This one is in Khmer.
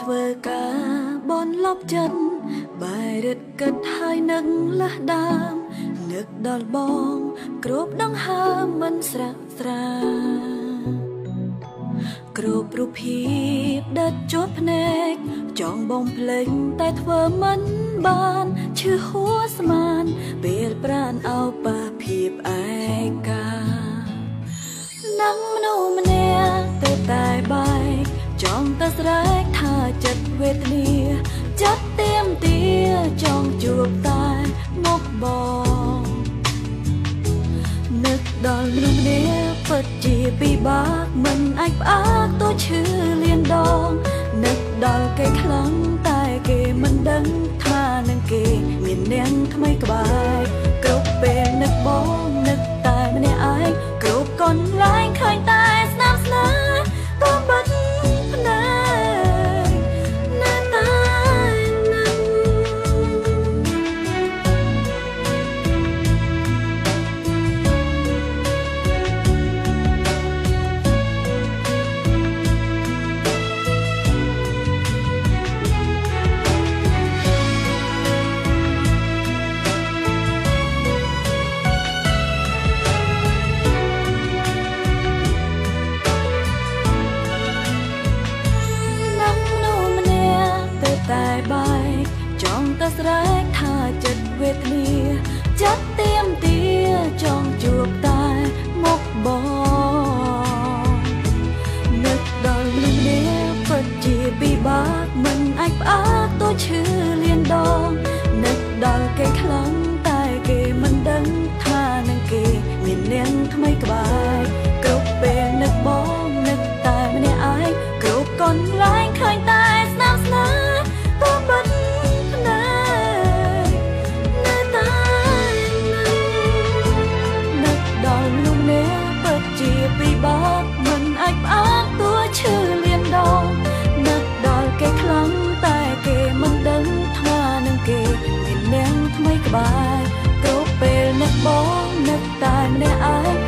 ធ្វើការបនលប់ចិត្តបែររឹតគិតហើយនឹកលះដើមនឹកដល់បងគ្រប់ដង្ហើមមិនស្រាក់ស្រាគ្រប់រូបភាពដិតជាប់ភ្នែកចង់បងភ្លេចតែធ្វើមិនបានឈឺហួរស្មានពេលប្រានអោបាភាពឯកានឹងមនុស្សម្នាក់ទៅតែបែកចង់តែស្រែកថាចិត្តវេទនាចិត្តទៀមទាចង់ជួបតែមកបងនឹកដល់មនុស្សម្នាក់ពិតជាពិបាកមិនអាចផ្អាកទោះឈឺលៀនដងនឹកដល់គេខ្លាំងតែគេមិនដឹងថានឹងគេមាននាងថ្មីក្បែរគ្រប់ពេលនឹកបងនឹកតែម្នាក់ឯងគ្រប់កន្លែងឃើញតែស្នាមស្នេហ៍តបិទភ្នែកនៅតែនឹងតែបែកចង់តែស្រែកថាចិត្តវេទនាចិត្តទៀមទាចង់ជួបតែមកបងនឹកដល់មនុស្សម្នាក់ពិតជាពិបាកមិនអាចផ្អាកទោះឈឺលៀនដងនឹកដល់គេខ្លាំងតែគេមិនដឹងថានឹងគេមាននាងថ្មីក្បែរគ្រប់ពេលនឹកបងនឹកតែម្នាក់ឯងគ្រប់កន្លែងឃើញតែស្នាមស្នេហ៍ពិបាកមិនអាចផ្អាកទោះឈឺលៀនដងនឹកដល់គេខ្លាំងតែគេមិនដឹងថានឹងគេមាននាងថ្មីក្បែរគ្រប់ពេលនឹកបងនឹកតែម្នាក់ឯង